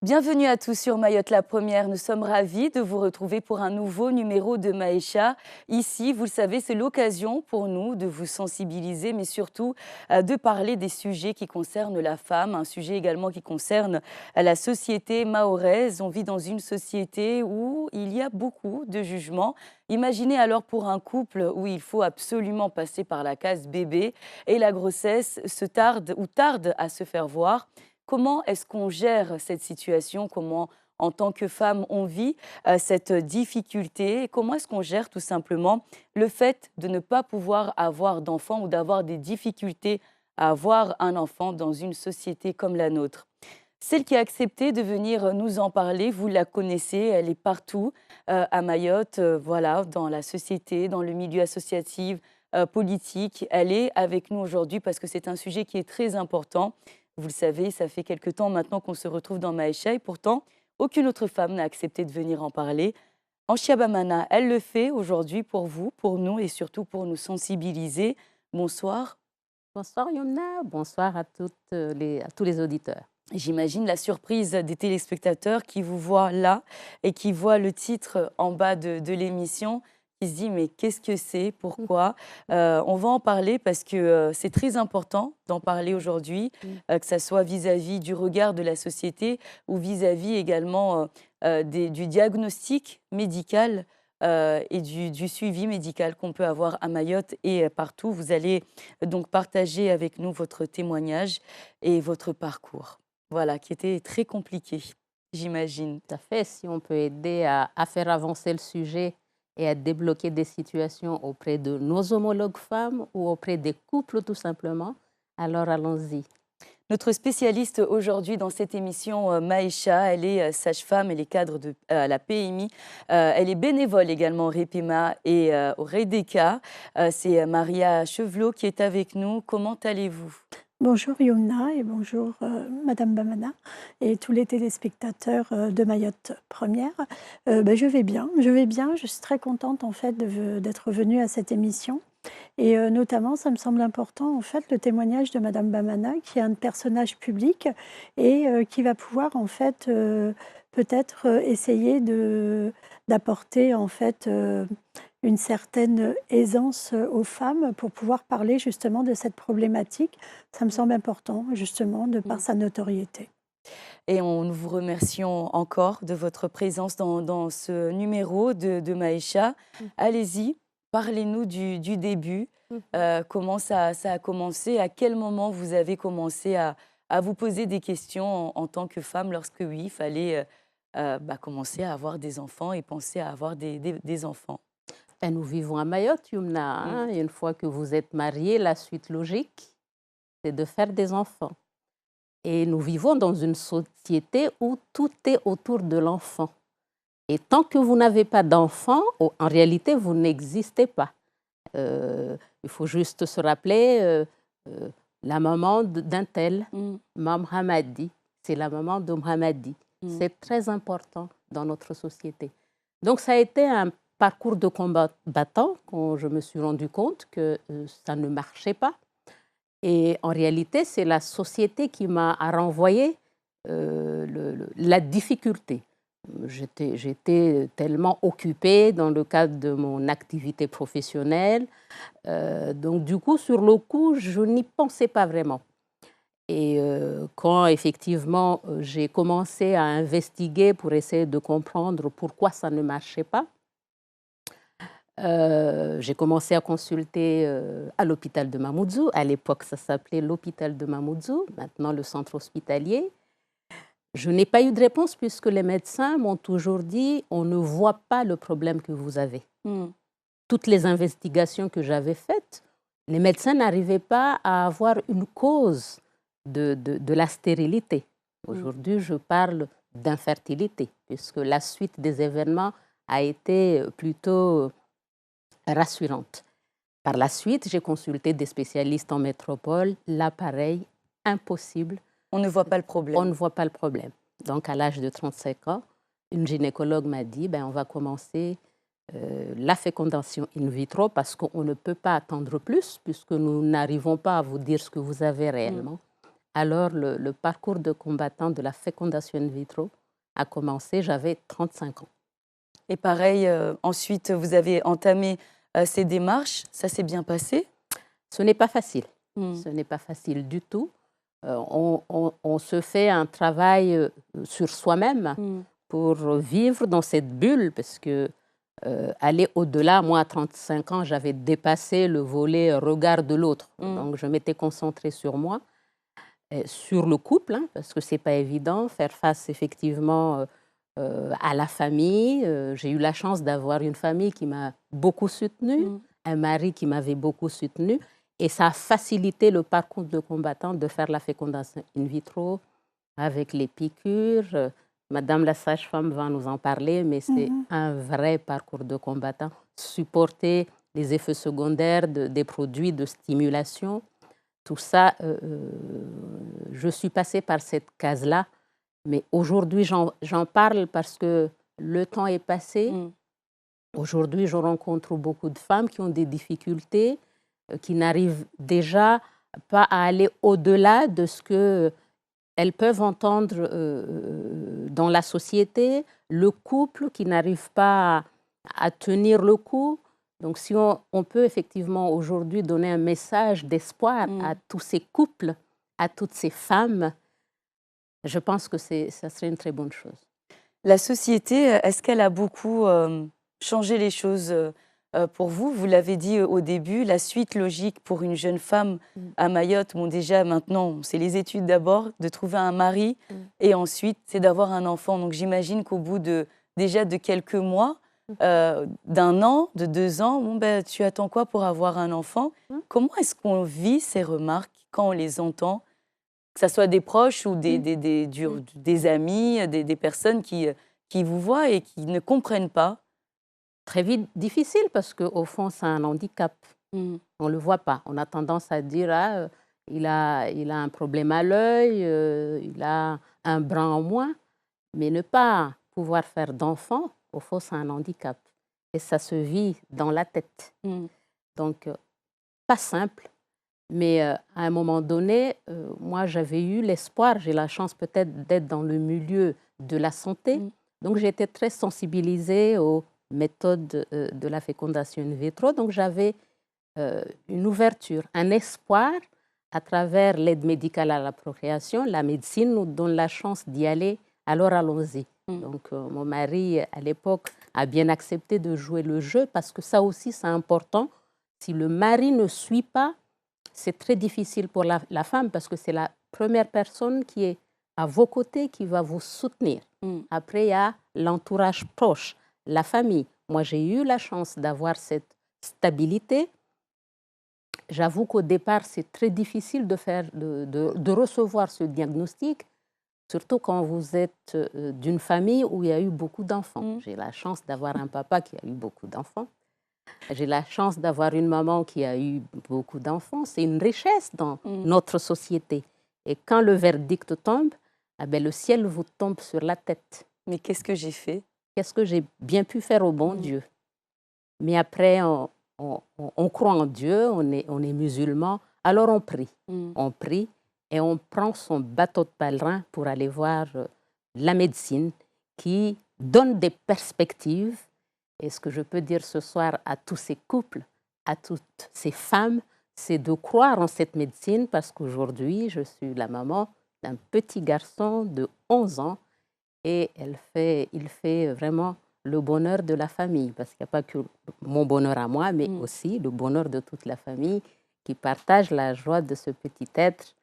Bienvenue à tous sur Mayotte la Première. Nous sommes ravis de vous retrouver pour un nouveau numéro de Maïcha. Ici, vous le savez, c'est l'occasion pour nous de vous sensibiliser, mais surtout de parler des sujets qui concernent la femme, un sujet également qui concerne la société mahoraise. On vit dans une société où il y a beaucoup de jugements. Imaginez alors pour un couple où il faut absolument passer par la case bébé et la grossesse se tarde ou tarde à se faire voir. Comment est-ce qu'on gère cette situation? Comment, en tant que femme, on vit cette difficulté? Et comment est-ce qu'on gère tout simplement le fait de ne pas pouvoir avoir d'enfant ou d'avoir des difficultés à avoir un enfant dans une société comme la nôtre? Celle qui a accepté de venir nous en parler, vous la connaissez, elle est partout à Mayotte, voilà, dans la société, dans le milieu associatif, politique. Elle est avec nous aujourd'hui parce que c'est un sujet qui est très important. Vous le savez, ça fait quelque temps maintenant qu'on se retrouve dans Maïcha et pourtant, aucune autre femme n'a accepté de venir en parler. Anchia Bamana, elle le fait aujourd'hui pour vous, pour nous et surtout pour nous sensibiliser. Bonsoir. Bonsoir Yomna, bonsoir à à tous les auditeurs. J'imagine la surprise des téléspectateurs qui vous voient là et qui voient le titre en bas de l'émission, qui se dit mais qu'est-ce que c'est? Mm, Pourquoi? On va en parler parce que c'est très important d'en parler aujourd'hui, mm, que ça soit vis-à-vis du regard de la société ou vis-à-vis également du diagnostic médical et du suivi médical qu'on peut avoir à Mayotte et partout. Vous allez donc partager avec nous votre témoignage et votre parcours. Voilà, qui était très compliqué, j'imagine. Tout à fait, si on peut aider à faire avancer le sujet et à débloquer des situations auprès de nos homologues femmes ou auprès des couples tout simplement, alors allons-y. Notre spécialiste aujourd'hui dans cette émission, Maïcha, elle est sage-femme, elle est cadre à la PMI, elle est bénévole également au REPEMA et au REDECA. C'est Maria Chevelot qui est avec nous. Comment allez-vous? Bonjour Yumna et bonjour Madame Bamana et tous les téléspectateurs de Mayotte Première. Je vais bien, je suis très contente en fait d'être venue à cette émission et notamment ça me semble important en fait le témoignage de Madame Bamana qui est un personnage public et qui va pouvoir en fait peut-être essayer d'apporter en fait une certaine aisance aux femmes pour pouvoir parler justement de cette problématique. Ça me semble important justement de par Mm. sa notoriété. Et nous vous remercions encore de votre présence dans ce numéro de Maïcha. Mm, Allez-y, parlez-nous du début. mhm. Comment ça a commencé? À quel moment vous avez commencé à vous poser des questions en tant que femme lorsque, oui, il fallait commencer à avoir des enfants et penser à avoir des enfants? Et nous vivons à Mayotte, Yumna, Mm. hein, et une fois que vous êtes mariés, la suite logique, c'est de faire des enfants. Et nous vivons dans une société où tout est autour de l'enfant. Et tant que vous n'avez pas d'enfant, en réalité, vous n'existez pas. Il faut juste se rappeler euh, la maman d'un tel, Mm. Mam Hamadi. C'est la maman de Mohamadi. Mm. C'est très important dans notre société. Donc, ça a été un parcours de combattant quand je me suis rendu compte que ça ne marchait pas. Et en réalité, c'est la société qui m'a renvoyé la difficulté. J'étais tellement occupée dans le cadre de mon activité professionnelle. Donc, du coup, sur le coup, je n'y pensais pas vraiment. Et quand effectivement j'ai commencé à investiguer pour essayer de comprendre pourquoi ça ne marchait pas, j'ai commencé à consulter à l'hôpital de Mamoudzou. À l'époque, ça s'appelait l'hôpital de Mamoudzou, maintenant le centre hospitalier. Je n'ai pas eu de réponse puisque les médecins m'ont toujours dit on ne voit pas le problème que vous avez. Mm. Toutes les investigations que j'avais faites, les médecins n'arrivaient pas à avoir une cause de la stérilité. Mm. Aujourd'hui, je parle d'infertilité puisque la suite des événements a été plutôt rassurante. Par la suite, j'ai consulté des spécialistes en métropole. Là, pareil, impossible. On ne voit pas le On problème. ne voit pas le problème. Donc, à l'âge de 35 ans, une gynécologue m'a dit, on va commencer la fécondation in vitro parce qu'on ne peut pas attendre plus puisque nous n'arrivons pas à vous dire ce que vous avez Mm. réellement. alors le parcours de combattant de la fécondation in vitro a commencé, j'avais 35 ans. Et pareil, ensuite, vous avez entamé ces démarches. Ça s'est bien passé? Ce n'est pas facile. Mmh. Ce n'est pas facile du tout. On se fait un travail sur soi-même Mmh. pour vivre dans cette bulle, parce que aller au-delà, moi à 35 ans, j'avais dépassé le volet regard de l'autre. Mmh. Donc je m'étais concentrée sur moi, sur le couple, hein, parce que c'est pas évident, faire face effectivement à la famille. J'ai eu la chance d'avoir une famille qui m'a beaucoup soutenue, Mmh. un mari qui m'avait beaucoup soutenue, et ça a facilité le parcours de combattant de faire la fécondation in vitro avec les piqûres. Madame la sage-femme va nous en parler, mais c'est Mhm. un vrai parcours de combattant. Supporter les effets secondaires des produits de stimulation, tout ça, je suis passée par cette case-là. Mais aujourd'hui, j'en parle parce que le temps est passé. Mmh. Aujourd'hui, je rencontre beaucoup de femmes qui ont des difficultés, qui n'arrivent déjà pas à aller au-delà de ce que elles peuvent entendre dans la société, le couple qui n'arrive pas à tenir le coup. Donc, si on peut effectivement aujourd'hui donner un message d'espoir à Mmh. tous ces couples, à toutes ces femmes, je pense que ça serait une très bonne chose. La société, est-ce qu'elle a beaucoup, changé les choses, pour vous? Vous l'avez dit, au début, la suite logique pour une jeune femme Mm. à Mayotte, bon déjà maintenant, c'est les études d'abord, de trouver un mari Mm. et ensuite c'est d'avoir un enfant. Donc j'imagine qu'au bout de déjà de quelques mois, d'1 an, de 2 ans, bon ben, tu attends quoi pour avoir un enfant? Mm. Comment est-ce qu'on vit ces remarques quand on les entend? Que ça soit des proches ou Mm. des amis, des personnes qui vous voient et qui ne comprennent pas. Très vite difficile parce qu'au fond, c'est un handicap. Mmh. On ne le voit pas. On a tendance à dire, ah, il a un problème à l'œil, il a un bras en moins. Mais ne pas pouvoir faire d'enfant, au fond, c'est un handicap. Et ça se vit dans la tête. Mmh. Donc, pas simple. Mais à un moment donné, moi, j'avais eu l'espoir, j'ai la chance peut-être d'être dans le milieu de la santé. Mmh. Donc, j'ai été très sensibilisée aux méthodes de la fécondation in vitro. Donc, j'avais une ouverture, un espoir à travers l'aide médicale à la procréation. La médecine nous donne la chance d'y aller, alors allons-y. Mmh. Donc, mon mari, à l'époque, a bien accepté de jouer le jeu parce que ça aussi, c'est important. Si le mari ne suit pas, c'est très difficile pour la femme parce que c'est la première personne qui est à vos côtés qui va vous soutenir. Mmh. Après, il y a l'entourage proche, la famille. Moi, j'ai eu la chance d'avoir cette stabilité. J'avoue qu'au départ, c'est très difficile de recevoir ce diagnostic, surtout quand vous êtes d'une famille où il y a eu beaucoup d'enfants. Mmh. J'ai la chance d'avoir un papa qui a eu beaucoup d'enfants. J'ai la chance d'avoir une maman qui a eu beaucoup d'enfants. C'est une richesse dans Mmh. notre société. Et quand le verdict tombe, ah ben, le ciel vous tombe sur la tête. Mais qu'est-ce que j'ai fait? Qu'est-ce que j'ai bien pu faire au bon Mmh. Dieu? Mais après, on croit en Dieu, on est musulman, alors on prie. Mmh. On prie et on prend son bateau de pèlerin pour aller voir la médecine qui donne des perspectives. Et ce que je peux dire ce soir à tous ces couples, à toutes ces femmes, c'est de croire en cette médecine parce qu'aujourd'hui, je suis la maman d'un petit garçon de 11 ans et il fait vraiment le bonheur de la famille parce qu'il n'y a pas que mon bonheur à moi, mais Mmh. aussi le bonheur de toute la famille qui partage la joie de ce petit être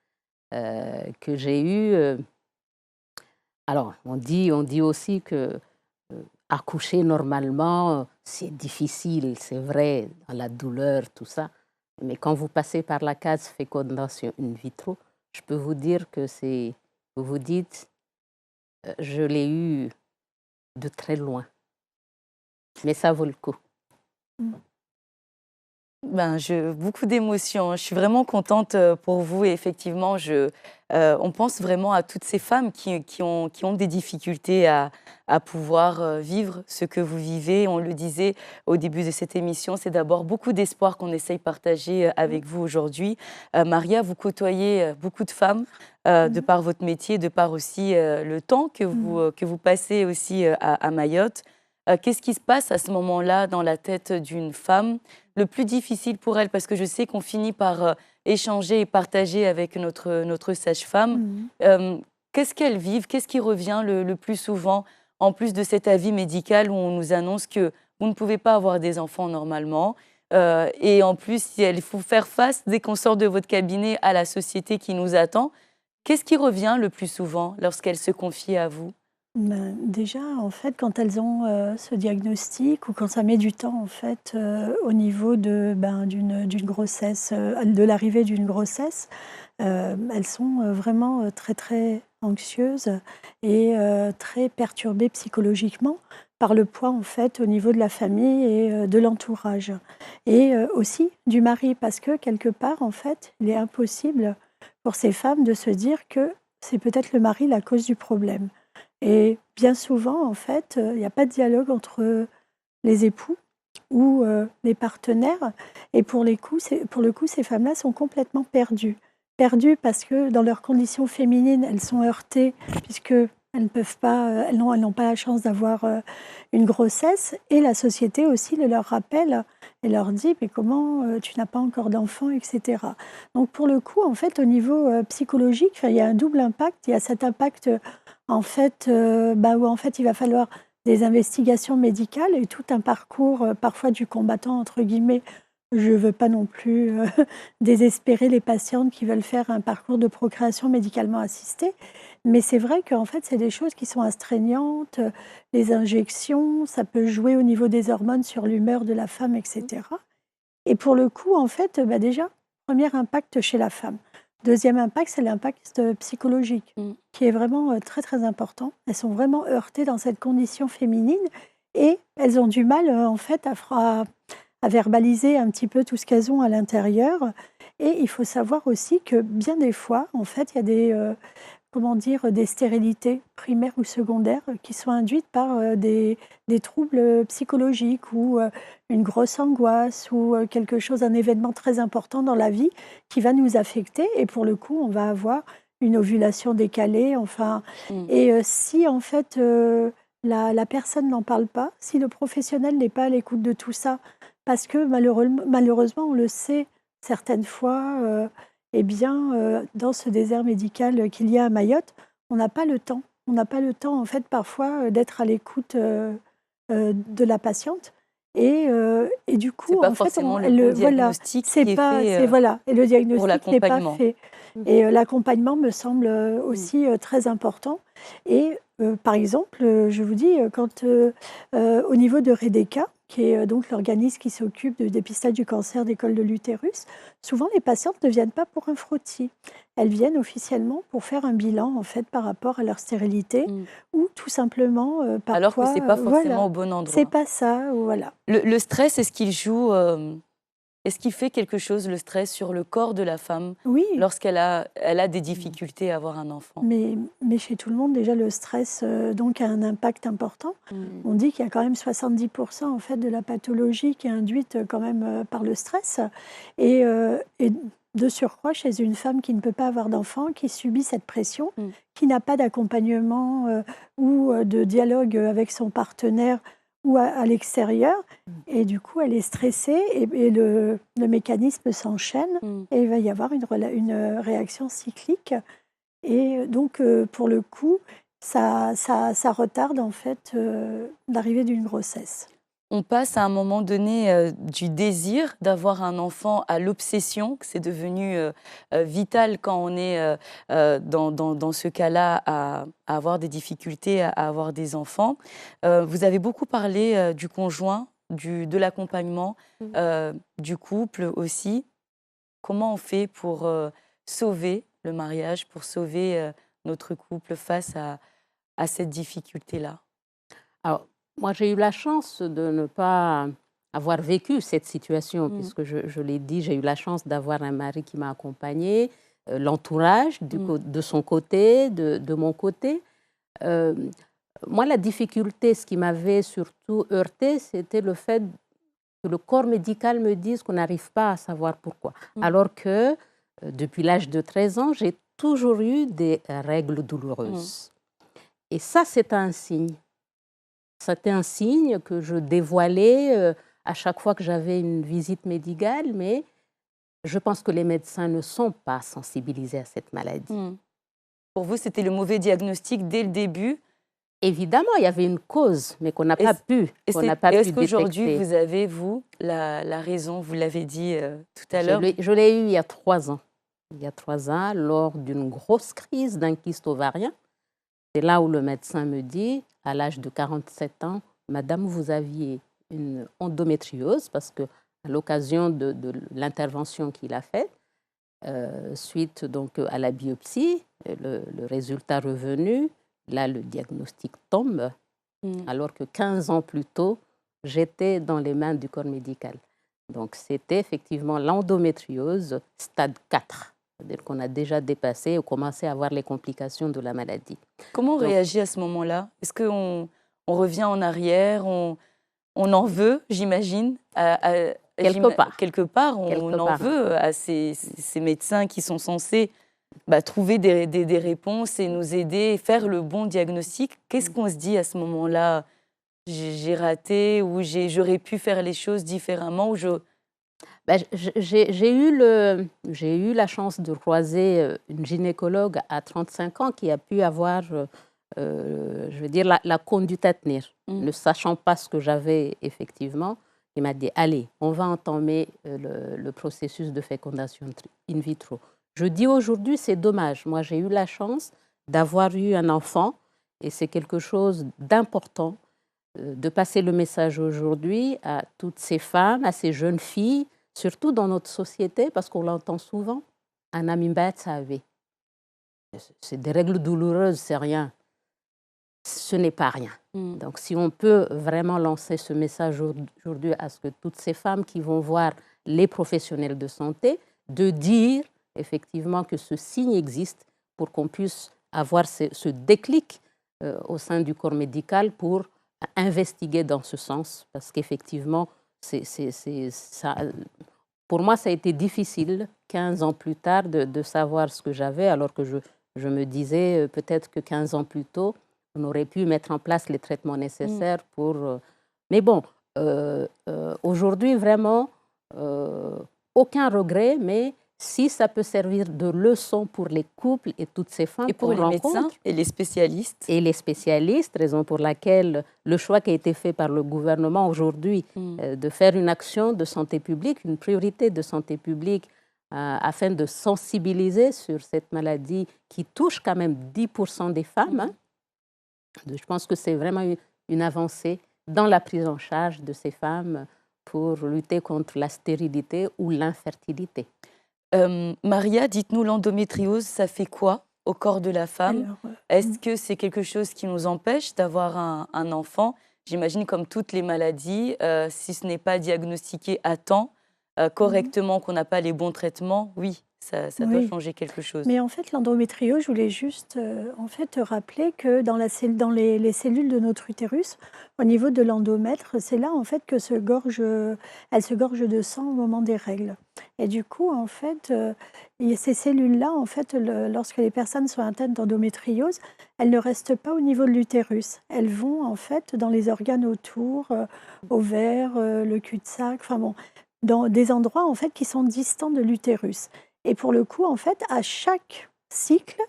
que j'ai eu. Alors, on dit aussi que accoucher normalement, c'est difficile, c'est vrai, dans la douleur, tout ça. Mais quand vous passez par la case fécondation in vitro, je peux vous dire que vous vous dites, je l'ai eu de très loin. Mais ça vaut le coup. Mm. Beaucoup d'émotions. Je suis vraiment contente pour vous. Et effectivement, on pense vraiment à toutes ces femmes qui ont des difficultés à pouvoir vivre ce que vous vivez. On le disait au début de cette émission, c'est d'abord beaucoup d'espoir qu'on essaye de partager avec vous aujourd'hui. Maria, vous côtoyez beaucoup de femmes de Mhm. par votre métier, de par aussi le temps que vous passez aussi à Mayotte. Qu'est-ce qui se passe à ce moment-là dans la tête d'une femme? Le plus difficile pour elle, parce que je sais qu'on finit par échanger et partager avec notre sage-femme. Mhm. Euh, Qu'est-ce qu'elles vivent? Qu'est-ce qui revient le plus souvent, en plus de cet avis médical où on nous annonce que vous ne pouvez pas avoir des enfants normalement? Et en plus, il faut faire face, dès qu'on sort de votre cabinet, à la société qui nous attend. Qu'est-ce qui revient le plus souvent lorsqu'elles se confient à vous? Déjà, en fait, quand elles ont ce diagnostic ou quand ça met du temps, en fait, au niveau d'une grossesse, de l'arrivée d'une grossesse, elles sont vraiment très, très anxieuses et très perturbées psychologiquement par le poids, en fait, au niveau de la famille et de l'entourage. Et aussi du mari, parce que quelque part, en fait, il est impossible pour ces femmes de se dire que c'est peut-être le mari la cause du problème. Et bien souvent, en fait, il n'y a pas de dialogue entre les époux ou les partenaires. Et pour le coup, ces femmes-là sont complètement perdues. Perdues parce que dans leurs conditions féminines, elles sont heurtées puisque elles ne peuvent pas, elles n'ont pas la chance d'avoir une grossesse. Et la société aussi le leur rappelle et leur dit mais comment tu n'as pas encore d'enfant, etc. Donc pour le coup, en fait, au niveau psychologique, enfin, il y a un double impact. Il y a cet impact en fait, où en fait il va falloir des investigations médicales et tout un parcours, parfois du combattant entre guillemets. Je ne veux pas non plus désespérer les patientes qui veulent faire un parcours de procréation médicalement assistée, mais c'est vrai qu'en fait, c'est des choses qui sont astreignantes, les injections, ça peut jouer au niveau des hormones sur l'humeur de la femme, etc. Et pour le coup, en fait, déjà, premier impact chez la femme. Deuxième impact, c'est l'impact psychologique, Mm. qui est vraiment très, très important. Elles sont vraiment heurtées dans cette condition féminine et elles ont du mal, en fait, à verbaliser un petit peu tout ce qu'elles ont à l'intérieur. Et il faut savoir aussi que bien des fois, en fait, il y a comment dire, des stérilités primaires ou secondaires qui sont induites par des troubles psychologiques ou une grosse angoisse ou quelque chose, un événement très important dans la vie qui va nous affecter. Et pour le coup, on va avoir une ovulation décalée. Enfin, Mm. et si en fait la personne n'en parle pas, si le professionnel n'est pas à l'écoute de tout ça, parce que malheureusement, on le sait certaines fois. Eh bien, dans ce désert médical qu'il y a à Mayotte, on n'a pas le temps. On n'a pas le temps, en fait, parfois, d'être à l'écoute de la patiente. Et du C'est coup, pas en fait, forcément le bon voilà, diagnostic c'est qui est pas, fait c'est voilà, et le pour diagnostic n'est pas l'accompagnement. fait. Mmh. Et l'accompagnement me semble Mm. aussi très important. Et par exemple, je vous dis, quand au niveau de Redeka, qui est donc l'organisme qui s'occupe du dépistage du cancer des cols de l'utérus, souvent les patientes ne viennent pas pour un frottis. Elles viennent officiellement pour faire un bilan en fait par rapport à leur stérilité Mm. ou tout simplement Alors que parfois, c'est pas forcément voilà, au bon c'est endroit. pas ça, voilà. Le stress, est-ce qu'il joue, est-ce qu'il fait quelque chose, le stress, sur le corps de la femme Oui, elle a des difficultés à avoir un enfant? mais chez tout le monde déjà le stress donc a un impact important. Mm. On dit qu'il y a quand même 70% en fait de la pathologie qui est induite quand même par le stress. Et de surcroît, chez une femme qui ne peut pas avoir d'enfant, qui subit cette pression, Mm. qui n'a pas d'accompagnement ou de dialogue avec son partenaire ou à l'extérieur, et du coup elle est stressée et le mécanisme s'enchaîne Mm. et il va y avoir une réaction cyclique. Et donc pour le coup, ça retarde en fait, l'arrivée d'une grossesse. On passe à un moment donné du désir d'avoir un enfant à l'obsession, que c'est devenu vital quand on est dans ce cas-là à avoir des difficultés à avoir des enfants. Vous avez beaucoup parlé du conjoint, de l'accompagnement, Mmh. du couple aussi. Comment on fait pour sauver le mariage, pour sauver notre couple face à cette difficulté-là? Alors, moi, j'ai eu la chance de ne pas avoir vécu cette situation, Mm. puisque je l'ai dit, j'ai eu la chance d'avoir un mari qui m'a accompagnée, l'entourage de son côté, de mon côté. Euh, Moi, la difficulté, ce qui m'avait surtout heurté, c'était le fait que le corps médical me dise qu'on n'arrive pas à savoir pourquoi. Mm. Alors que depuis l'âge de 13 ans, j'ai toujours eu des règles douloureuses. Et ça, c'est un signe. C'était un signe que je dévoilais à chaque fois que j'avais une visite médicale, mais je pense que les médecins ne sont pas sensibilisés à cette maladie. Mm. Pour vous, c'était le mauvais diagnostic dès le début. Évidemment, il y avait une cause, mais qu'on n'a Et pas c- pu, Et qu'on n'a pas pu est-ce qu'aujourd'hui, détecter. vous avez, vous, la raison, vous l'avez dit tout à l'heure. Je l'ai eu il y a 3 ans. Il y a 3 ans, lors d'une grosse crise d'un kyste ovarien. C'est là où le médecin me dit, à l'âge de 47 ans, Madame, vous aviez une endométriose, parce que à l'occasion de l'intervention qu'il a faite, suite donc à la biopsie, le résultat revenu, là le diagnostic tombe, Mm. alors que 15 ans plus tôt, j'étais dans les mains du corps médical. Donc c'était effectivement l'endométriose stade 4, c'est-à-dire qu'on a déjà dépassé ou commencé à avoir les complications de la maladie. Comment on Donc, réagit à ce moment-là? Est-ce qu'on revient en arrière? On en veut, j'imagine, quelque part. quelque part, on Quelque en part. veut à ces médecins qui sont censés trouver des réponses et nous aider, faire le bon diagnostic. Qu'est-ce qu'on se dit à ce moment-là? J'ai raté ou j'aurais pu faire les choses différemment ou J'ai eu la chance de croiser une gynécologue à 35 ans qui a pu avoir, je veux dire, la conduite à tenir, ne sachant pas ce que j'avais effectivement. Il m'a dit, allez, on va entamer le processus de fécondation in vitro. Je dis aujourd'hui, c'est dommage. Moi, j'ai eu la chance d'avoir eu un enfant et c'est quelque chose d'important de passer le message aujourd'hui à toutes ces femmes, à ces jeunes filles, surtout dans notre société, parce qu'on l'entend souvent, un ami bête, ça avait. C'est des règles douloureuses, c'est rien. Ce n'est pas rien. Donc, si on peut vraiment lancer ce message aujourd'hui à ce que toutes ces femmes qui vont voir les professionnels de santé, de dire effectivement que ce signe existe pour qu'on puisse avoir ce déclic au sein du corps médical pour investiguer dans ce sens, parce qu'effectivement, ça, pour moi, ça a été difficile, 15 ans plus tard, de savoir ce que j'avais, alors que je me disais peut-être que 15 ans plus tôt, on aurait pu mettre en place les traitements nécessaires pour... Mais bon, aujourd'hui, vraiment, aucun regret, mais si ça peut servir de leçon pour les couples et toutes ces femmes et pour les médecins et les spécialistes. Et les spécialistes, raison pour laquelle le choix qui a été fait par le gouvernement aujourd'hui de faire une action de santé publique, une priorité de santé publique, afin de sensibiliser sur cette maladie qui touche quand même 10% des femmes. Je pense que c'est vraiment une avancée dans la prise en charge de ces femmes pour lutter contre la stérilité ou l'infertilité. Maria, dites-nous, l'endométriose, ça fait quoi au corps de la femme? Est-ce que c'est quelque chose qui nous empêche d'avoir un enfant? J'imagine comme toutes les maladies, si ce n'est pas diagnostiqué à temps, correctement, qu'on n'a pas les bons traitements, oui, ça doit changer quelque chose. Mais en fait, l'endométriose, je voulais juste rappeler que dans les cellules de notre utérus, au niveau de l'endomètre, c'est là en fait que elle se gorge de sang au moment des règles. Et du coup, en fait, ces cellules-là, en fait, lorsque les personnes sont atteintes d'endométriose, elles ne restent pas au niveau de l'utérus. Elles vont en fait dans les organes autour, ovaires, le cul-de-sac, enfin bon, dans des endroits en fait qui sont distants de l'utérus. Et pour le coup, en fait, à chaque cycle,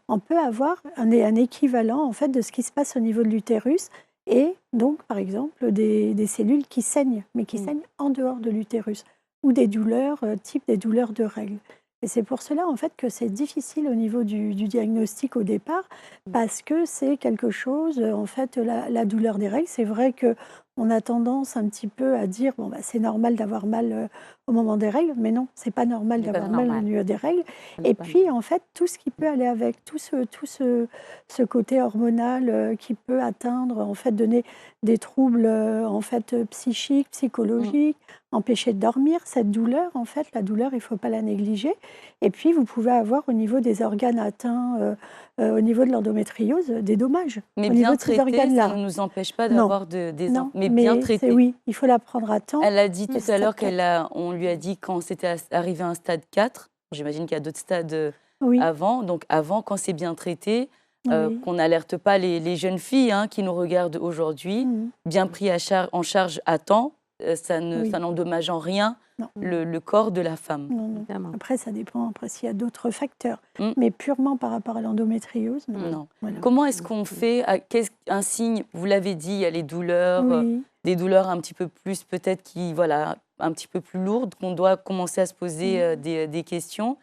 on peut avoir un équivalent en fait de ce qui se passe au niveau de l'utérus. Et donc, par exemple, des cellules qui saignent, mais qui saignent en dehors de l'utérus, ou des douleurs, type des douleurs de règles. Et c'est pour cela, en fait, que c'est difficile au niveau du diagnostic au départ, parce que c'est quelque chose, en fait, la douleur des règles, c'est vrai que on a tendance un petit peu à dire, bon, bah, c'est normal d'avoir mal au moment des règles, mais non, c'est pas normal Ce n'est pas d'avoir mal au normal. milieu des règles. Ce n'est Et pas puis, en fait, tout ce qui peut aller avec, ce côté hormonal qui peut atteindre, en fait, donner des troubles, en fait, psychiques, Mm. psychologiques, empêcher de dormir, cette douleur, en fait, la douleur, il ne faut pas la négliger. Et puis, vous pouvez avoir au niveau des organes atteints, au niveau de l'endométriose, des dommages Mais au niveau bien de ces traité, ça ne organes-là. nous empêche pas Non, d'avoir des enfants. non, Mais bien mais c'est traité. oui, il faut la prendre à temps. Elle a dit Le tout à stade l'heure 4. on lui a dit quand c'était arrivé à un stade 4. J'imagine qu'il y a d'autres stades Oui, avant. Donc avant, quand c'est bien traité, oui. qu'on n'alerte pas les jeunes filles hein, qui nous regardent aujourd'hui, Mhm. bien pris en charge à temps, ça Oui, n'endommage en rien non, le corps de la femme. non, non. Évidemment. Après, ça dépend après s'il y a d'autres facteurs, Mm. mais purement par rapport à l'endométriose, non. Non. Voilà. Comment est-ce qu'on fait qu'est-ce un signe, vous l'avez dit, il y a les douleurs, Oui, des douleurs un petit peu plus peut-être qui, voilà, un petit peu plus lourdes, qu'on doit commencer à se poser des questions.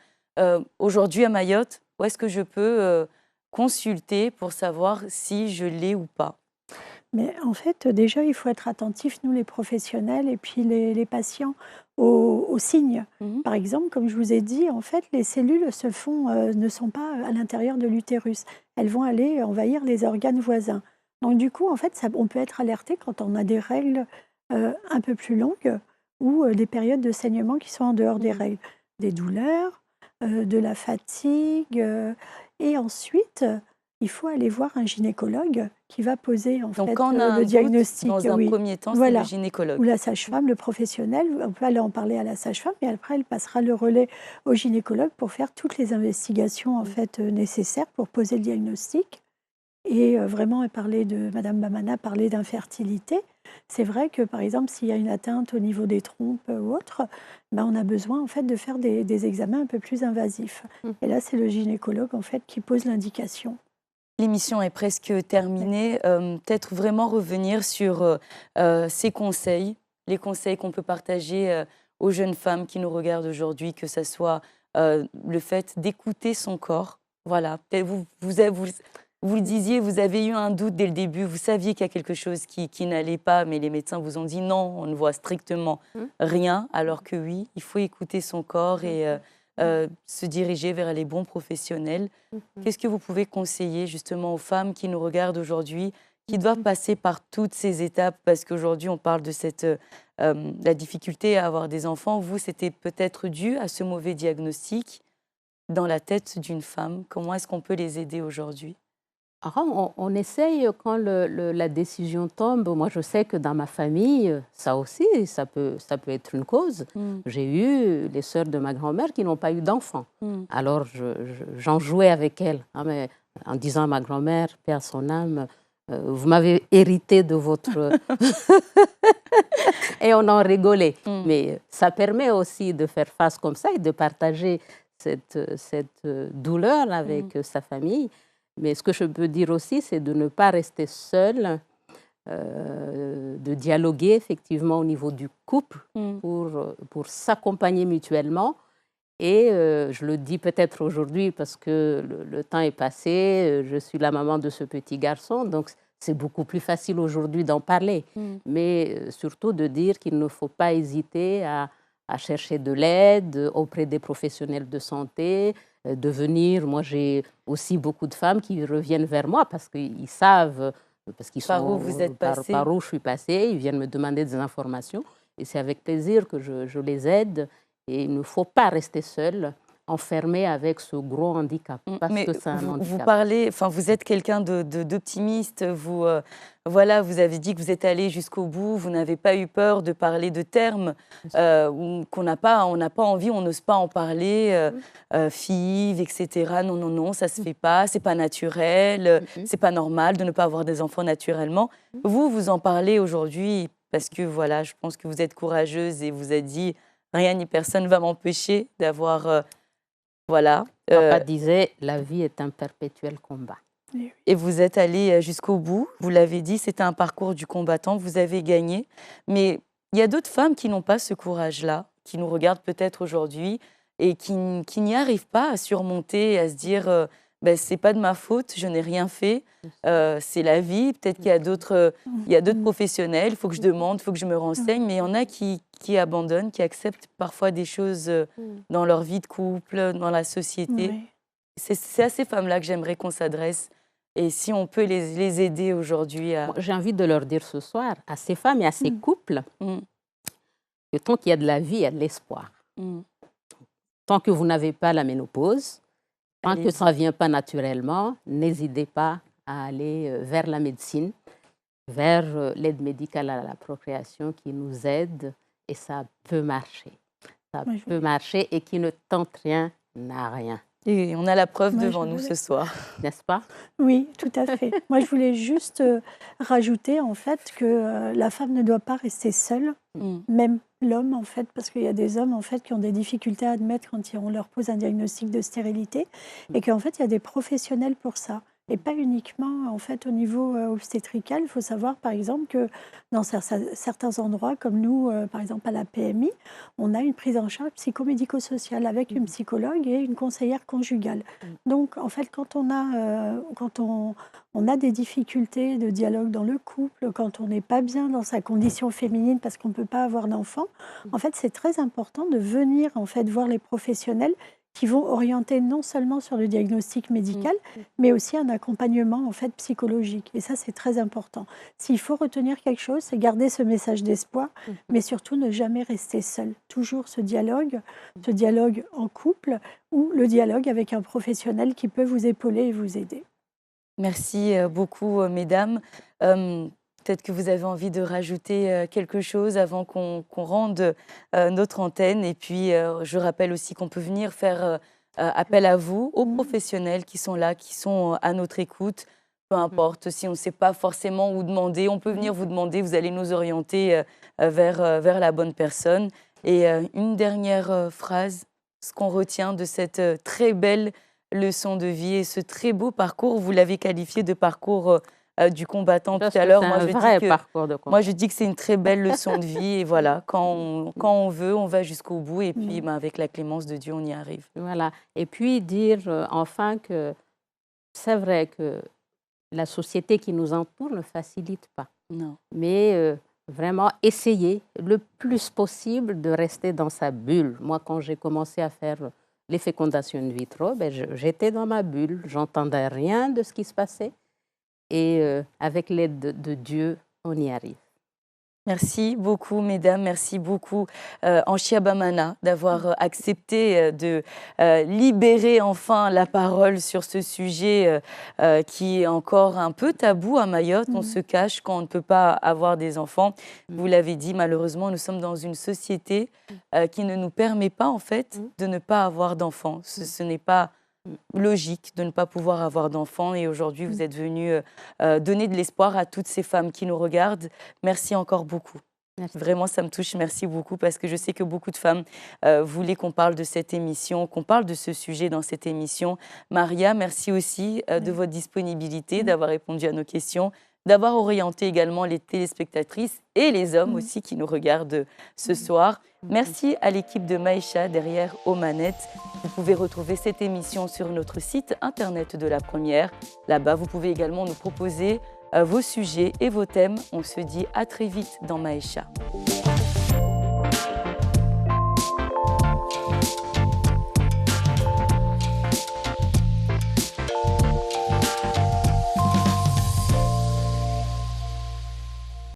Aujourd'hui à Mayotte, où est-ce que je peux consulter pour savoir si je l'ai ou pas? mais en fait, déjà, il faut être attentif, nous les professionnels et puis les patients, aux signes. Mhm. Par exemple, comme je vous ai dit, en fait, les cellules ne sont pas à l'intérieur de l'utérus. Elles vont aller envahir les organes voisins. Donc, du coup, en fait, on peut être alerté quand on a des règles un peu plus longues ou des périodes de saignement qui sont en dehors des Mhm. règles. Des douleurs, de la fatigue. Et ensuite, il faut aller voir un gynécologue qui va poser en Donc fait quand on a un le doute, diagnostic, dans un oui. premier temps, c'est le Voilà. Ou gynécologue. la sage-femme, le professionnel, on peut aller en parler à la sage-femme et après elle passera le relais au gynécologue pour faire toutes les investigations en fait nécessaires pour poser le diagnostic et vraiment parler de Madame Bamana, parler d'infertilité. C'est vrai que par exemple s'il y a une atteinte au niveau des trompes ou autre, ben, on a besoin en fait de faire des examens un peu plus invasifs. Et là c'est le gynécologue en fait qui pose l'indication. L'émission est presque terminée. Peut-être vraiment revenir sur ces conseils, les conseils qu'on peut partager aux jeunes femmes qui nous regardent aujourd'hui, que ce soit le fait d'écouter son corps. Voilà, peut-être vous le disiez, vous avez eu un doute dès le début, vous saviez qu'il y a quelque chose qui n'allait pas, mais les médecins vous ont dit non, on ne voit strictement rien, alors que oui, il faut écouter son corps et se diriger vers les bons professionnels. Qu'est-ce que vous pouvez conseiller justement aux femmes qui nous regardent aujourd'hui, qui doivent passer par toutes ces étapes? Parce qu'aujourd'hui, on parle de la difficulté à avoir des enfants. Vous, c'était peut-être dû à ce mauvais diagnostic dans la tête d'une femme. Comment est-ce qu'on peut les aider aujourd'hui? Ah, on essaye quand la décision tombe. Moi, je sais que dans ma famille, ça aussi, ça peut être une cause. Mm, J'ai eu les sœurs de ma grand-mère qui n'ont pas eu d'enfants. mm. Alors, j'en jouais avec elles, hein, mais en disant à ma grand-mère, paix à son âme, vous m'avez hérité de votre... Et on en rigolait. Mm. Mais ça permet aussi de faire face comme ça et de partager cette douleur avec sa famille. Mais ce que je peux dire aussi, c'est de ne pas rester seul, de dialoguer effectivement au niveau du couple Mm. pour s'accompagner mutuellement. Et je le dis peut-être aujourd'hui parce que le temps est passé, je suis la maman de ce petit garçon, donc c'est beaucoup plus facile aujourd'hui d'en parler. Mm. Mais surtout de dire qu'il ne faut pas hésiter à chercher de l'aide auprès des professionnels de santé, de venir. Moi, j'ai aussi beaucoup de femmes qui reviennent vers moi parce qu'ils savent, parce qu'ils Par où sont vous êtes par, passé? par où je suis passée, ils viennent me demander des informations. Et c'est avec plaisir que je les aide. Et il ne faut pas rester seul, enfermé avec ce gros handicap, parce Mais que c'est un vous handicap. parlez, enfin, vous êtes quelqu'un d'optimiste. Voilà, vous avez dit que vous êtes allé jusqu'au bout. Vous n'avez pas eu peur de parler de termes qu'on n'a pas, on n'a pas envie, on n'ose pas en parler. FIV, etc. Non, non, non, ça se fait pas. C'est pas naturel. C'est pas normal de ne pas avoir des enfants naturellement. Vous en parlez aujourd'hui parce que voilà, je pense que vous êtes courageuse et vous avez dit rien ni personne va m'empêcher d'avoir voilà. Papa disait, la vie est un perpétuel combat. Et vous êtes allé jusqu'au bout. Vous l'avez dit, c'était un parcours du combattant. Vous avez gagné. Mais il y a d'autres femmes qui n'ont pas ce courage-là, qui nous regardent peut-être aujourd'hui et qui n'y arrivent pas à surmonter, à se dire ben, c'est pas de ma faute, je n'ai rien fait, c'est la vie. Peut-être qu'il y a il y a d'autres professionnels, il faut que je demande, il faut que je me renseigne, mais il y en a qui abandonnent, qui acceptent parfois des choses dans leur vie de couple, dans la société. Oui. C'est à ces femmes-là que j'aimerais qu'on s'adresse. Et si on peut les aider aujourd'hui à... Moi, j'ai envie de leur dire ce soir, à ces femmes et à ces couples, Mm, que tant qu'il y a de la vie, il y a de l'espoir. mm. Tant que vous n'avez pas la ménopause, tant que Allez-y. ça ne vient pas naturellement, n'hésitez pas à aller vers la médecine, vers l'aide médicale à la procréation qui nous aide et ça peut marcher. Ça Moi, je peut marcher et qui ne tente rien n'a rien, Et on a la preuve Moi, devant je nous voulais- ce soir. n'est-ce pas? Oui, tout à fait. Moi, je voulais juste rajouter en fait que la femme ne doit pas rester seule, Mm. même l'homme en fait, parce qu'il y a des hommes en fait qui ont des difficultés à admettre quand on leur pose un diagnostic de stérilité, et qu'en fait il y a des professionnels pour ça. Et pas uniquement en fait au niveau obstétrical. Il faut savoir par exemple que dans certains endroits, comme nous, par exemple à la PMI, on a une prise en charge psychomédico-sociale avec une psychologue et une conseillère conjugale. Donc en fait, quand on a des difficultés de dialogue dans le couple, quand on n'est pas bien dans sa condition féminine parce qu'on ne peut pas avoir d'enfant, en fait, c'est très important de venir en fait voir les professionnels qui vont orienter non seulement sur le diagnostic médical, mais aussi un accompagnement en fait psychologique. Et ça, c'est très important. S'il faut retenir quelque chose, c'est garder ce message d'espoir, mais surtout ne jamais rester seul. Toujours ce dialogue en couple ou le dialogue avec un professionnel qui peut vous épauler et vous aider. Merci beaucoup, mesdames. Peut-être que vous avez envie de rajouter quelque chose avant qu'on rende notre antenne. Et puis, je rappelle aussi qu'on peut venir faire appel à vous, aux professionnels qui sont là, qui sont à notre écoute. Peu importe si on ne sait pas forcément où demander, on peut venir vous demander, vous allez nous orienter vers la bonne personne. Et une dernière phrase, ce qu'on retient de cette très belle leçon de vie et ce très beau parcours, vous l'avez qualifié de parcours du combattant tout Parce à que l'heure. c'est un je vrai dis que, parcours de combat. moi, je dis que c'est une très belle leçon de vie. Et voilà, quand on veut, on va jusqu'au bout. Et puis, avec la clémence de Dieu, on y arrive. Voilà. Et puis dire enfin que c'est vrai que la société qui nous entoure ne facilite pas. Non. Mais vraiment essayer le plus possible de rester dans sa bulle. Moi, quand j'ai commencé à faire les fécondations in vitro, ben, j'étais dans ma bulle, j'entendais rien de ce qui se passait. Et avec l'aide de Dieu, on y arrive. Merci beaucoup, mesdames. Merci beaucoup, Anchia Bamana, d'avoir accepté de libérer enfin la parole sur ce sujet qui est encore un peu tabou à Mayotte. On se cache quand on ne peut pas avoir des enfants. Vous l'avez dit, malheureusement, nous sommes dans une société qui ne nous permet pas, en fait, de ne pas avoir d'enfants. Ce n'est pas logique de ne pas pouvoir avoir d'enfants. Et aujourd'hui, vous êtes venus donner de l'espoir à toutes ces femmes qui nous regardent. Merci encore beaucoup. Merci. Vraiment, ça me touche. Merci beaucoup parce que je sais que beaucoup de femmes voulaient qu'on parle de cette émission, qu'on parle de ce sujet dans cette émission. Maria, merci aussi de votre disponibilité, d'avoir répondu à nos questions, d'avoir orienté également les téléspectatrices et les hommes aussi qui nous regardent ce soir. Merci à l'équipe de Maïcha derrière aux manettes. Vous pouvez retrouver cette émission sur notre site internet de la Première. Là-bas, vous pouvez également nous proposer vos sujets et vos thèmes. On se dit à très vite dans Maïcha.